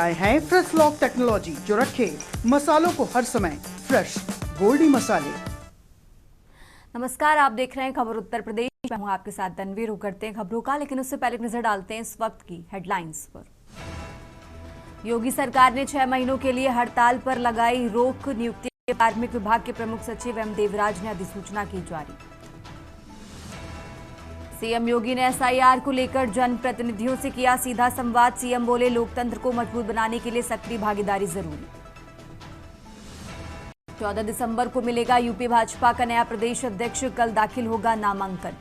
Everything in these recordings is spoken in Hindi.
आए हैं फ्रेश लॉक टेक्नोलॉजी जो रखे मसालों को हर समय फ्रेश। गोल्डी मसाले। नमस्कार, आप देख रहे हैं खबर उत्तर प्रदेश। मैं हूं आपके साथ तनवीर। रुक करते हैं खबरों का, लेकिन उससे पहले नजर डालते हैं इस वक्त की हेडलाइंस पर। योगी सरकार ने 6 महीनों के लिए हड़ताल पर लगाई रोक। नियुक्ति कार्मिक विभाग के प्रमुख सचिव एम देवराज ने अधिसूचना की जारी। सीएम योगी ने एसआईआर को लेकर जनप्रतिनिधियों से किया सीधा संवाद। सीएम बोले, लोकतंत्र को मजबूत बनाने के लिए सक्रिय भागीदारी जरूरी। 14 दिसंबर को मिलेगा यूपी भाजपा का नया प्रदेश अध्यक्ष। कल दाखिल होगा नामांकन।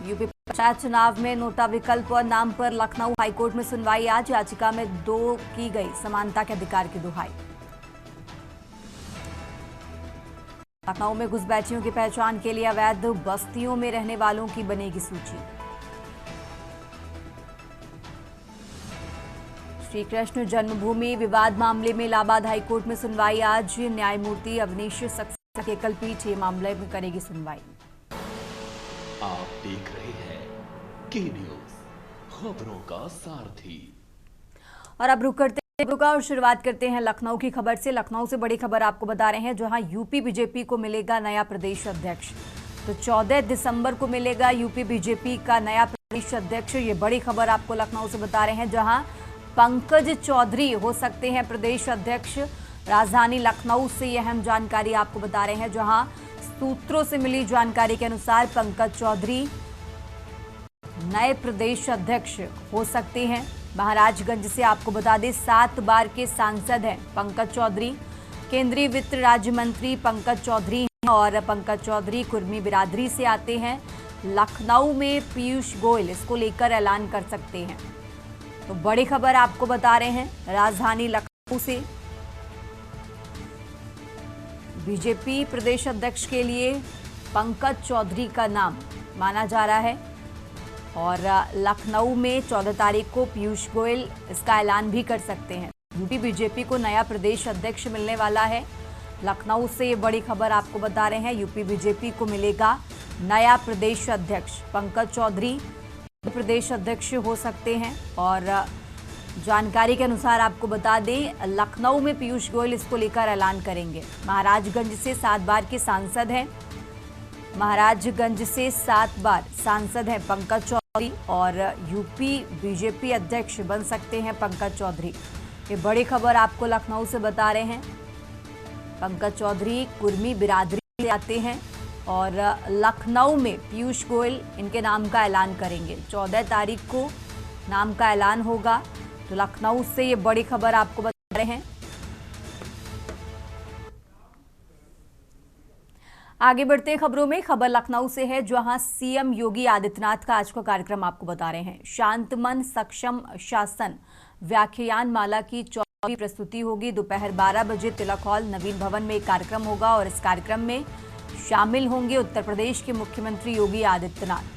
यूपी पंचायत चुनाव में नोटा विकल्प और नाम पर लखनऊ हाईकोर्ट में सुनवाई आज। याचिका में 2 की गई समानता के अधिकार की दुहाई। लखनऊ में घुसपैठियों की पहचान के लिए अवैध बस्तियों में रहने वालों की बनेगी सूची। श्री कृष्ण जन्मभूमि विवाद मामले में इलाहाबाद हाईकोर्ट में सुनवाई आज। न्यायमूर्ति अवनीश सक्सेना की एकल पीठ ये मामले में करेगी सुनवाई। आप देख रहे हैं के न्यूज, खबरों का सारथी। और अब रुक करते हैं और शुरुआत करते हैं लखनऊ की खबर से। लखनऊ से बड़ी खबर आपको बता रहे हैं, जहां यूपी बीजेपी को मिलेगा नया प्रदेश अध्यक्ष। तो 14 दिसंबर को मिलेगा यूपी बीजेपी का नया प्रदेश अध्यक्ष। ये बड़ी खबर आपको लखनऊ से बता रहे हैं, जहां पंकज चौधरी हो सकते हैं प्रदेश अध्यक्ष। राजधानी लखनऊ से यह अहम जानकारी आपको बता रहे हैं, जहां सूत्रों से मिली जानकारी के अनुसार पंकज चौधरी नए प्रदेश अध्यक्ष हो सकते हैं। महाराजगंज से आपको बता दें 7 बार के सांसद हैं पंकज चौधरी। केंद्रीय वित्त राज्य मंत्री पंकज चौधरी हैं और पंकज चौधरी कुर्मी बिरादरी से आते हैं। लखनऊ में पीयूष गोयल इसको लेकर ऐलान कर सकते हैं। तो बड़ी खबर आपको बता रहे हैं राजधानी लखनऊ से। बीजेपी प्रदेश अध्यक्ष के लिए पंकज चौधरी का नाम माना जा रहा है और लखनऊ में 14 तारीख को पीयूष गोयल इसका ऐलान भी कर सकते हैं। यूपी बीजेपी को नया प्रदेश अध्यक्ष मिलने वाला है। लखनऊ से ये बड़ी खबर आपको बता रहे हैं, यूपी बीजेपी को मिलेगा नया प्रदेश अध्यक्ष। पंकज चौधरी प्रदेश अध्यक्ष हो सकते हैं और जानकारी के अनुसार आपको बता दें लखनऊ में पीयूष गोयल इसको लेकर ऐलान करेंगे। महाराजगंज से 7 बार के सांसद हैं। महाराजगंज से 7 बार सांसद हैं पंकज चौधरी और यूपी बीजेपी अध्यक्ष बन सकते हैं पंकज चौधरी। ये बड़ी खबर आपको लखनऊ से बता रहे हैं। पंकज चौधरी कुर्मी बिरादरी से आते हैं और लखनऊ में पीयूष गोयल इनके नाम का ऐलान करेंगे। 14 तारीख को नाम का ऐलान होगा। तो लखनऊ से ये बड़ी खबर आपको बता रहे हैं। आगे बढ़ते हैं खबरों में। खबर लखनऊ से है, जहां सीएम योगी आदित्यनाथ का आज का कार्यक्रम आपको बता रहे हैं। शांत मन सक्षम शासन व्याख्यान माला की 24वीं प्रस्तुति होगी। दोपहर 12 बजे तिलक हॉल नवीन भवन में एक कार्यक्रम होगा और इस कार्यक्रम में शामिल होंगे उत्तर प्रदेश के मुख्यमंत्री योगी आदित्यनाथ।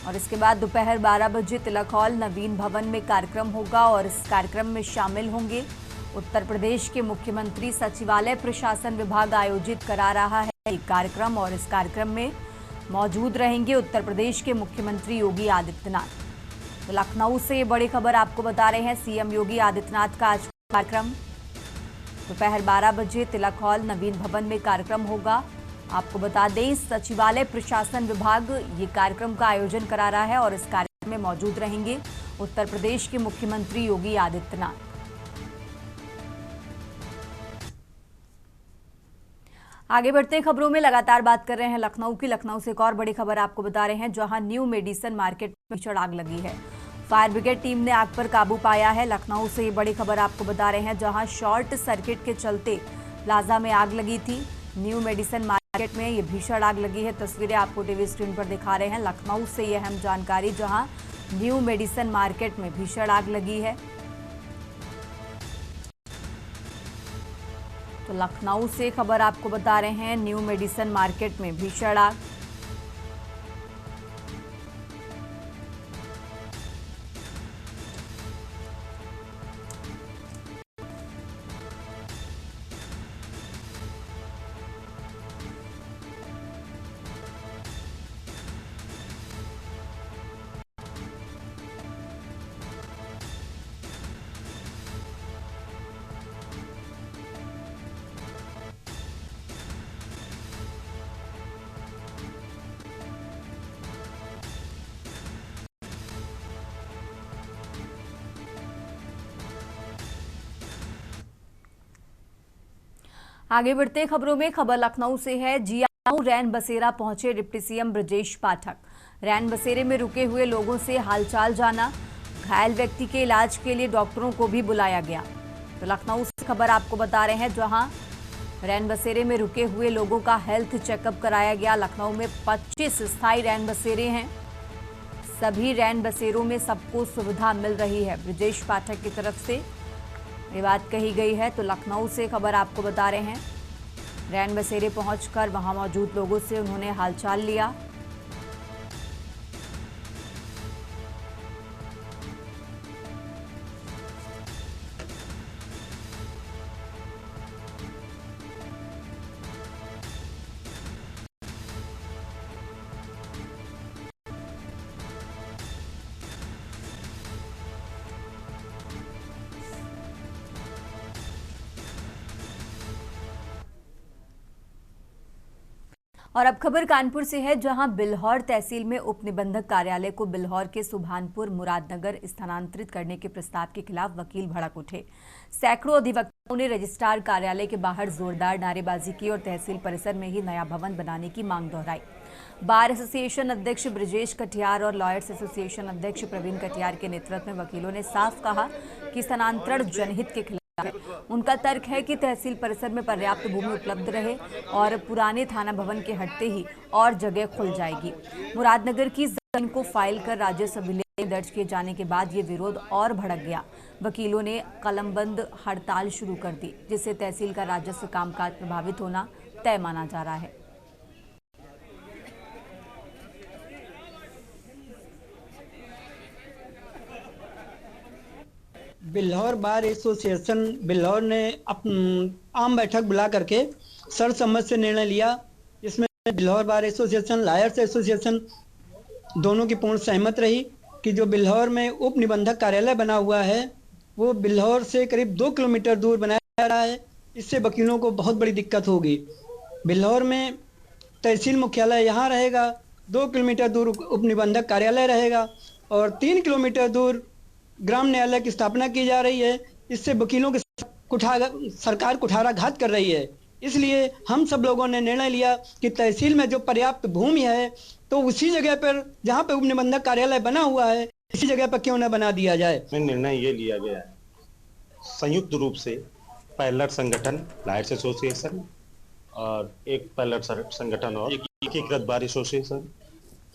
और इसके बाद दोपहर 12 बजे तिलक हॉल नवीन भवन में कार्यक्रम होगा और इस कार्यक्रम में शामिल होंगे उत्तर प्रदेश के मुख्यमंत्री। सचिवालय प्रशासन विभाग आयोजित करा रहा है एक कार्यक्रम और इस कार्यक्रम में मौजूद रहेंगे उत्तर प्रदेश के मुख्यमंत्री योगी आदित्यनाथ। तो लखनऊ से ये बड़ी खबर आपको बता रहे हैं, सीएम योगी आदित्यनाथ का आज कार्यक्रम दोपहर 12 बजे तिलक हॉल नवीन भवन में कार्यक्रम होगा। आपको बता दें सचिवालय प्रशासन विभाग ये कार्यक्रम का आयोजन करा रहा है और इस कार्यक्रम में मौजूद रहेंगे उत्तर प्रदेश के मुख्यमंत्री योगी आदित्यनाथ। आगे बढ़ते हैं खबरों में। लगातार बात कर रहे हैं लखनऊ की। लखनऊ से एक और बड़ी खबर आपको बता रहे हैं, जहां न्यू मेडिसन मार्केट में भीषण आग लगी है। फायर ब्रिगेड टीम ने आग पर काबू पाया है। लखनऊ से ये बड़ी खबर आपको बता रहे हैं, जहां शॉर्ट सर्किट के चलते प्लाजा में आग लगी थी। न्यू मेडिसन मार्केट में ये भीषण आग लगी है। तस्वीरें आपको टीवी स्क्रीन पर दिखा रहे हैं। लखनऊ से ये अहम जानकारी, जहां न्यू मेडिसन मार्केट में भीषण आग लगी है। तो लखनऊ से खबर आपको बता रहे हैं, न्यू मेडिसन मार्केट में भीषण आग। आगे बढ़ते खबरों में खबर लखनऊ से है। जियाऊ रैन बसेरा पहुंचे डिप्टी सीएम ब्रजेश पाठक। रैन बसेरे में रुके हुए लोगों से हालचाल जाना। घायल व्यक्ति के इलाज के लिए डॉक्टरों को भी बुलाया गया। तो लखनऊ से खबर आपको बता रहे हैं, जहां रैन बसेरे में रुके हुए लोगों का हेल्थ चेकअप कराया गया। लखनऊ में 25 स्थायी रैन बसेरे हैं। सभी रैन बसेरों में सबको सुविधा मिल रही है, ब्रजेश पाठक की तरफ से ये बात कही गई है। तो लखनऊ से खबर आपको बता रहे हैं, रैन बसेरे पहुंचकर वहां मौजूद लोगों से उन्होंने हालचाल लिया। और अब खबर कानपुर से है, जहां बिल्हौर तहसील में उप निबंधक कार्यालय को बिल्हौर के सुभानपुर मुरादनगर स्थानांतरित करने के प्रस्ताव के खिलाफ वकील भड़क उठे। सैकड़ों अधिवक्ताओं ने रजिस्ट्रार कार्यालय के बाहर जोरदार नारेबाजी की और तहसील परिसर में ही नया भवन बनाने की मांग दोहराई। बार एसोसिएशन अध्यक्ष ब्रजेश कटियार और लॉयर्स एसोसिएशन अध्यक्ष प्रवीण कटियार के नेतृत्व में वकीलों ने साफ कहा कि स्थानांतरण जनहित के खिलाफ। उनका तर्क है कि तहसील परिसर में पर्याप्त भूमि उपलब्ध रहे और पुराने थाना भवन के हटते ही और जगह खुल जाएगी। मुरादनगर की जमीन को फाइल कर राजस्व अभिलेख दर्ज किए जाने के बाद ये विरोध और भड़क गया। वकीलों ने कलमबंद हड़ताल शुरू कर दी, जिससे तहसील का राजस्व कामकाज प्रभावित होना तय माना जा रहा है। बिल्हौर बार एसोसिएशन बिल्हौर ने आम बैठक बुला करके सर्वसम्मत से निर्णय लिया, जिसमें Bilhaur bar association lawyers association दोनों की पूर्ण सहमत रही कि जो बिल्हौर में उप निबंधक कार्यालय बना हुआ है वो बिल्हौर से करीब 2 किलोमीटर दूर बनाया जा रहा है। इससे वकीलों को बहुत बड़ी दिक्कत होगी। बिल्हौर में तहसील मुख्यालय यहाँ रहेगा, 2 किलोमीटर दूर उप निबंधक कार्यालय रहेगा और 3 किलोमीटर दूर ग्राम न्यायालय की स्थापना की जा रही है। इससे वकीलों के सरकार कुठाराघात कर रही है। इसलिए हम सब लोगों ने निर्णय लिया कि तहसील में जो पर्याप्त भूमि है तो उसी जगह पर जहां पे उप निबंधक कार्यालय बना हुआ है इसी जगह पर क्यों न बना दिया जाए। निर्णय ये लिया गया है संयुक्त रूप से पायलट संगठन लायर्स एसोसिएशन और एक पायलट संगठन और एकीकृत बार एसोसिएशन,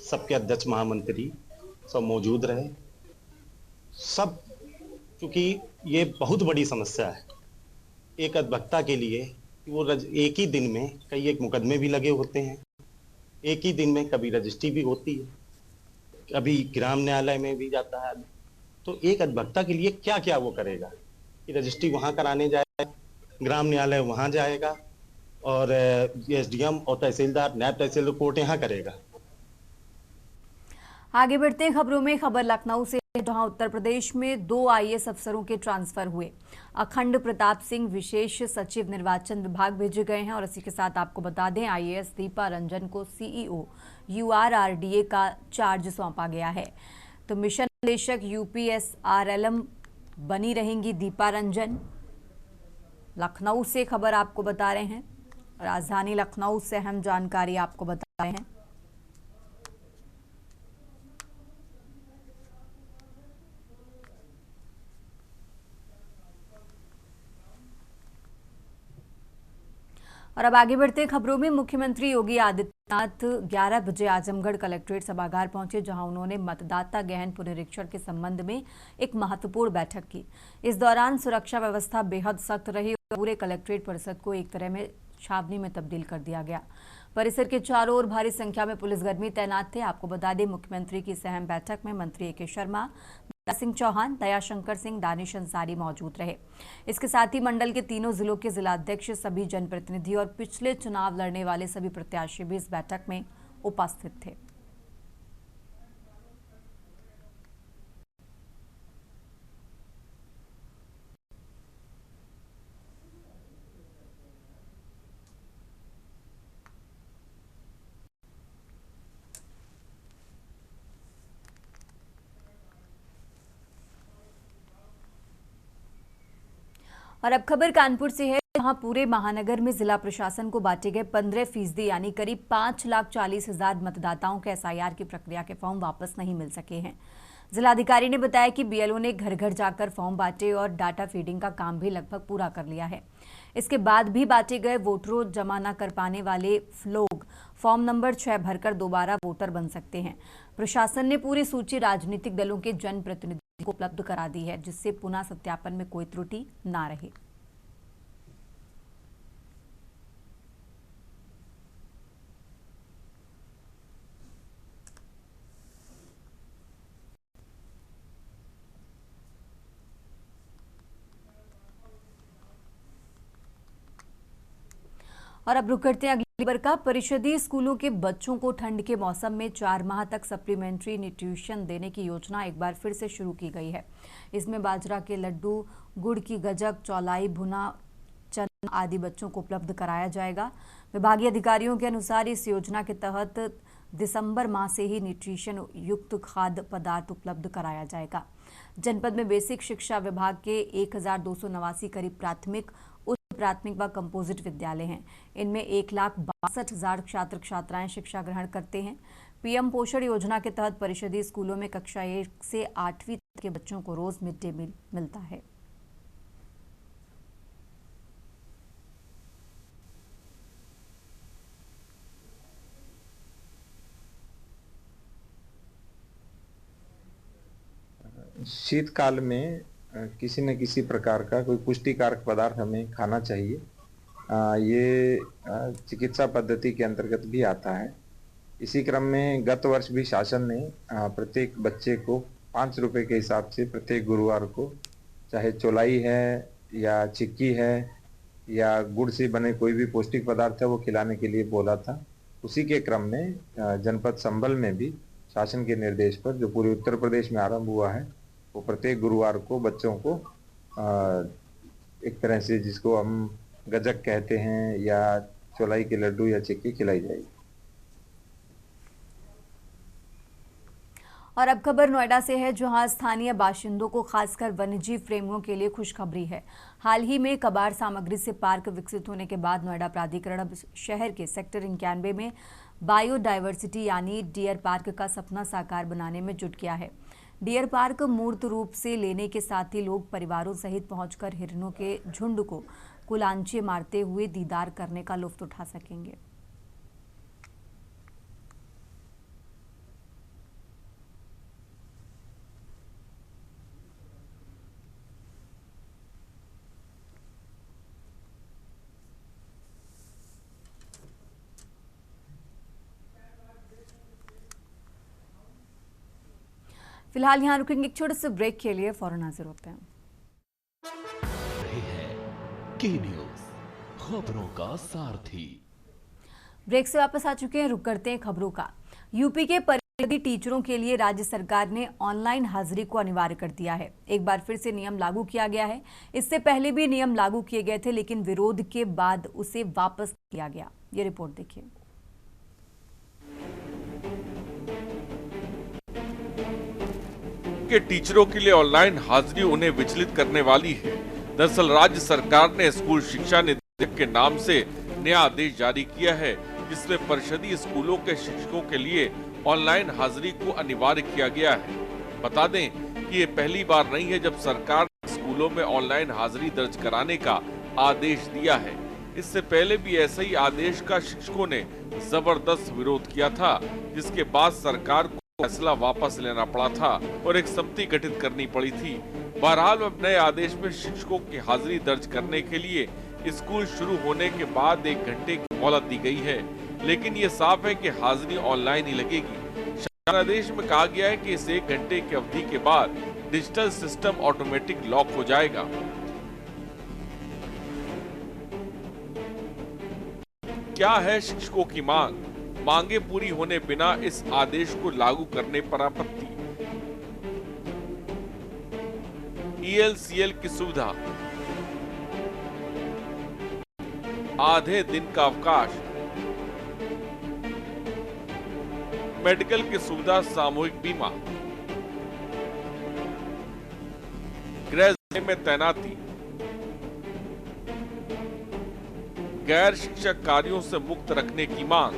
सबके अध्यक्ष महामंत्री सब मौजूद रहे। सब क्योंकि ये बहुत बड़ी समस्या है एक अधिवक्ता के लिए कि वो एक ही दिन में कई एक मुकदमे भी लगे होते हैं, एक ही दिन में कभी रजिस्ट्री भी होती है, कभी ग्राम न्यायालय में भी जाता है। तो एक अधिवक्ता के लिए क्या क्या वो करेगा कि रजिस्ट्री वहाँ कराने जाएगा, ग्राम न्यायालय वहाँ जाएगा और एसडीएम और तहसीलदार नायब तहसीलदार कोर्ट यहाँ करेगा। आगे बढ़ते हैं खबरों में खबर लखनऊ से, जहां उत्तर प्रदेश में 2 आईएएस अफसरों के ट्रांसफर हुए। अखंड प्रताप सिंह विशेष सचिव निर्वाचन विभाग भेजे गए हैं और इसी के साथ आपको बता दें आईएएस दीपा रंजन को सीईओ यूआरआरडीए का चार्ज सौंपा गया है। तो मिशन निदेशक यूपीएसआरएलएम बनी रहेंगी दीपा रंजन। लखनऊ से खबर आपको बता रहे हैं, राजधानी लखनऊ से अहम जानकारी आपको बता रहे हैं। और अब आगे बढ़ते खबरों में, मुख्यमंत्री योगी आदित्यनाथ 11 बजे आजमगढ़ कलेक्ट्रेट सभागार पहुंचे, जहां उन्होंने मतदाता गहन पुनरीक्षण के संबंध में एक महत्वपूर्ण बैठक की। इस दौरान सुरक्षा व्यवस्था बेहद सख्त रही और पूरे कलेक्ट्रेट परिसर को एक तरह में छावनी में तब्दील कर दिया गया। परिसर के चारों ओर भारी संख्या में पुलिसकर्मी तैनात थे। आपको बता दें मुख्यमंत्री की इस अहम बैठक में मंत्री ए के शर्मा, सिंह चौहान, दयाशंकर सिंह, दानिश अंसारी मौजूद रहे। इसके साथ ही मंडल के तीनों जिलों के जिलाध्यक्ष, सभी जनप्रतिनिधि और पिछले चुनाव लड़ने वाले सभी प्रत्याशी भी इस बैठक में उपस्थित थे। और अब खबर कानपुर से है, वहां पूरे महानगर में जिला प्रशासन को बांटे गए 15% यानी करीब 5,40,000 मतदाताओं के SIR की प्रक्रिया के फॉर्म वापस नहीं मिल सके हैं। जिलाधिकारी ने बताया कि BLO ने घर घर जाकर फॉर्म बांटे और डाटा फीडिंग का काम भी लगभग पूरा कर लिया है। इसके बाद भी बांटे गए वोटरों जमा न कर पाने वाले लोग फॉर्म नंबर 6 भरकर दोबारा वोटर बन सकते हैं। प्रशासन ने पूरी सूची राजनीतिक दलों के जनप्रतिनिधियों को उपलब्ध करा दी है, जिससे पुनः सत्यापन में कोई त्रुटि न रहे। और अब रुक करते हैं अगली खबर का। परिषदीय स्कूलों के बच्चों को ठंड के मौसम में 4 माह तक सप्लीमेंट्री न्यूट्रिशन देने की योजना एक बार फिर से शुरू की गई है। इसमें बाजरा के लड्डू, गुड़ की गजक, चौलाई, भुना चना आदि बच्चों को उपलब्ध कराया जाएगा। विभागीय अधिकारियों के अनुसार इस योजना के तहत दिसंबर माह से ही न्यूट्रिशन युक्त खाद्य पदार्थ उपलब्ध कराया जाएगा। जनपद में बेसिक शिक्षा विभाग के 1,289 करीब प्राथमिक, प्राथमिक व कंपोजिट विद्यालय हैं। इनमें 1,62,000 छात्र छात्राएं शिक्षा ग्रहण करते हैं। PM पोषण योजना के तहत परिषदीय स्कूलों में कक्षा 1 से 8वीं तक के बच्चों को रोज मिड डे मील मिलता है। शीतकाल में किसी न किसी प्रकार का कोई पुष्टिकारक पदार्थ हमें खाना चाहिए। ये चिकित्सा पद्धति के अंतर्गत भी आता है। इसी क्रम में गत वर्ष भी शासन ने प्रत्येक बच्चे को 5 रुपए के हिसाब से प्रत्येक गुरुवार को, चाहे चौलाई है या चिक्की है या गुड़ से बने कोई भी पौष्टिक पदार्थ है, वो खिलाने के लिए बोला था। उसी के क्रम में जनपद संभल में भी शासन के निर्देश पर, जो पूरे उत्तर प्रदेश में आरंभ हुआ है, वो प्रत्येक गुरुवार को बच्चों को एक तरह से, जिसको हम गजक कहते हैं या चौलाई के लड्डू या चिक्की, खिलाई जाएगी। और अब खबर नोएडा से है, जहां स्थानीय बाशिंदों को खासकर वन्यजीव प्रेमियों के लिए खुशखबरी है। हाल ही में कबाड़ सामग्री से पार्क विकसित होने के बाद नोएडा प्राधिकरण अब शहर के सेक्टर 91 में बायोडायवर्सिटी यानी डियर पार्क का सपना साकार बनाने में जुट गया है। डियर पार्क मूर्त रूप से लेने के साथ ही लोग परिवारों सहित पहुंचकर हिरणों के झुंड को कुलांचे मारते हुए दीदार करने का लुत्फ उठा सकेंगे। फिलहाल यहाँ रुकेंगे एक छोटे से ब्रेक के लिए, फौरन हाजिर होते हैं। के न्यूज़, खबरों का सारथी। ब्रेक से वापस आ चुके हैं, रुक करते हैं खबरों का। यूपी के परिषदीय टीचरों के लिए राज्य सरकार ने ऑनलाइन हाजिरी को अनिवार्य कर दिया है। एक बार फिर से नियम लागू किया गया है। इससे पहले भी नियम लागू किए गए थे, लेकिन विरोध के बाद उसे वापस किया गया। ये रिपोर्ट देखिए। के टीचरों के लिए ऑनलाइन हाजिरी उन्हें विचलित करने वाली है। दरअसल राज्य सरकार ने स्कूल शिक्षा निदेशक के नाम से नया आदेश जारी किया है, जिसमें परिषदीय स्कूलों के शिक्षकों के लिए ऑनलाइन हाजिरी को अनिवार्य किया गया है। बता दें कि ये पहली बार नहीं है जब सरकार ने स्कूलों में ऑनलाइन हाजिरी दर्ज कराने का आदेश दिया है। इससे पहले भी ऐसा ही आदेश का शिक्षकों ने जबरदस्त विरोध किया था, जिसके बाद सरकार को फैसला वापस लेना पड़ा था और एक समिति गठित करनी पड़ी थी। बहरहाल अब नए आदेश में शिक्षकों की हाजिरी दर्ज करने के लिए स्कूल शुरू होने के बाद 1 घंटे की मोहलत दी गई है, लेकिन ये साफ है कि हाजिरी ऑनलाइन ही लगेगी। शासन आदेश में कहा गया है कि इस 1 घंटे की अवधि के बाद डिजिटल सिस्टम ऑटोमेटिक लॉक हो जाएगा। क्या है शिक्षकों की मांग? मांगे पूरी होने बिना इस आदेश को लागू करने पर आपत्ति। ELCL की सुविधा, आधे दिन का अवकाश, मेडिकल की सुविधा, सामूहिक बीमा, गृह जिले में तैनाती, गैर शिक्षक कार्यों से मुक्त रखने की मांग।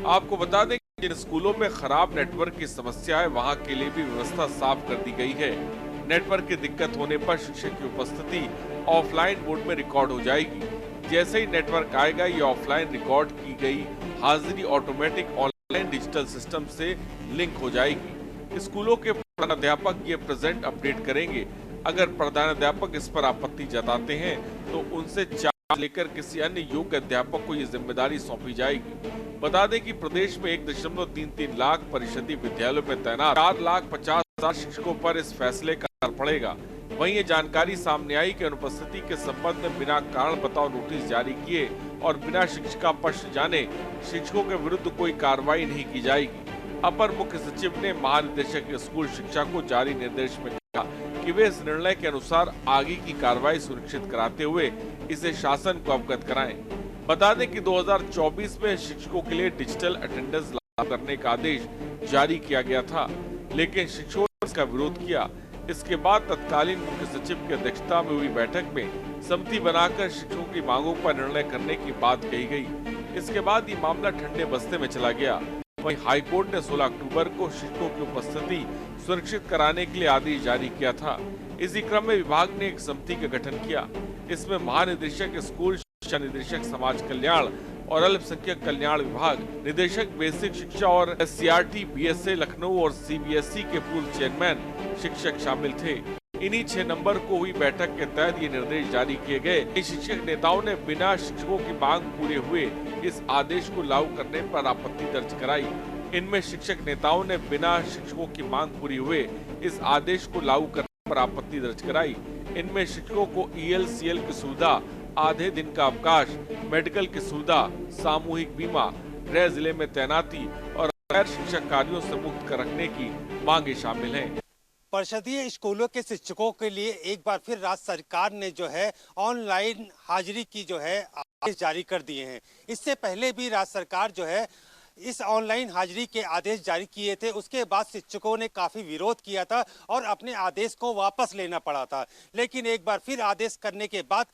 आपको बता दें कि जिन स्कूलों में खराब नेटवर्क की समस्या है वहां के लिए भी व्यवस्था साफ कर दी गई है। नेटवर्क की दिक्कत होने पर शिक्षक की उपस्थिति ऑफलाइन मोड में रिकॉर्ड हो जाएगी। जैसे ही नेटवर्क आएगा ये ऑफलाइन रिकॉर्ड की गई हाजिरी ऑटोमेटिक ऑनलाइन डिजिटल सिस्टम से लिंक हो जाएगी। स्कूलों के प्रधानाध्यापक ये प्रेजेंट अपडेट करेंगे। अगर प्रधानाध्यापक इस पर आपत्ति जताते हैं तो उनसे चार्ज लेकर किसी अन्य योग्य अध्यापक को ये जिम्मेदारी सौंपी जाएगी। बता दें कि प्रदेश में 1.33 लाख परिषदीय विद्यालयों में तैनात 4,50,000 शिक्षकों पर इस फैसले का असर पड़ेगा। वहीं ये जानकारी सामने आई कि अनुपस्थिति के संबंध में बिना कारण बताओ नोटिस जारी किए और बिना शिक्षकापक्ष जाने शिक्षकों के विरुद्ध कोई कार्रवाई नहीं की जाएगी। अपर मुख्य सचिव ने महानिदेशक स्कूल शिक्षा को जारी निर्देश में कहा कि वे इस निर्णय के अनुसार आगे की कार्रवाई सुनिश्चित कराते हुए इसे शासन को अवगत कराएं। बता दें कि 2024 में शिक्षकों के लिए डिजिटल अटेंडेंस लागू करने का आदेश जारी किया गया था, लेकिन शिक्षकों ने इसका विरोध किया। इसके बाद तत्कालीन मुख्य सचिव की अध्यक्षता में हुई बैठक में समिति बनाकर शिक्षकों की मांगों पर निर्णय करने की बात कही गई। इसके बाद ये मामला ठंडे बस्ते में चला गया। वहीं हाईकोर्ट ने 16 अक्टूबर को शिक्षकों की उपस्थिति सुनिश्चित कराने के लिए आदेश जारी किया था। इसी क्रम में विभाग ने एक समिति का गठन किया। इसमें महानिदेशक स्कूल शिक्षा, निदेशक समाज कल्याण और अल्पसंख्यक कल्याण विभाग, निदेशक बेसिक शिक्षा और SCRT BSA लखनऊ और CBSE के पूर्व चेयरमैन शिक्षक शामिल थे। इन्हीं 6 नवंबर को हुई बैठक के तहत ये निर्देश जारी किए गए। शिक्षक नेताओं ने बिना शिक्षकों की मांग पूरे हुए इस आदेश को लागू करने पर आपत्ति दर्ज कराई। इनमें शिक्षक नेताओं ने बिना शिक्षकों की मांग पूरी हुए इस आदेश को लागू करने पर आपत्ति दर्ज कराई। इनमें शिक्षकों को ELCL की सुविधा, आधे दिन का अवकाश, मेडिकल की सुविधा, सामूहिक बीमा, गृह जिले में तैनाती और गैर शिक्षक कार्यों से मुक्त रखने की मांगे शामिल हैं। परिषदीय स्कूलों के शिक्षकों के लिए एक बार फिर राज्य सरकार ने जो है ऑनलाइन हाजिरी की जो है आदेश जारी कर दिए हैं। इससे पहले भी राज्य सरकार जो है इस ऑनलाइन हाजिरी के आदेश जारी किए थे। उसके बाद शिक्षकों ने काफ़ी विरोध किया था और अपने आदेश को वापस लेना पड़ा था। लेकिन एक बार फिर आदेश करने के बाद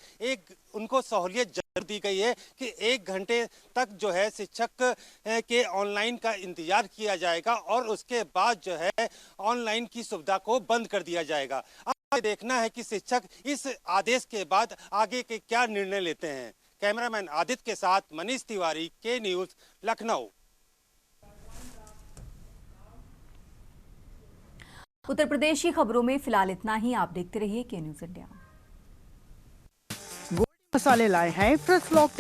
उनको सहूलियत जरूर दी गई है कि 1 घंटे तक जो है शिक्षक के ऑनलाइन का इंतजार किया जाएगा और उसके बाद जो है ऑनलाइन की सुविधा को बंद कर दिया जाएगा। अब देखना है कि शिक्षक इस आदेश के बाद आगे के क्या निर्णय लेते हैं। कैमरामैन आदित्य के साथ मनीष तिवारी, के न्यूज, लखनऊ। उत्तर प्रदेश की खबरों में फिलहाल इतना ही। आप देखते रहिए के न्यूज इंडिया। गोल्डी मसाले लाए हैं फ्रेश लॉक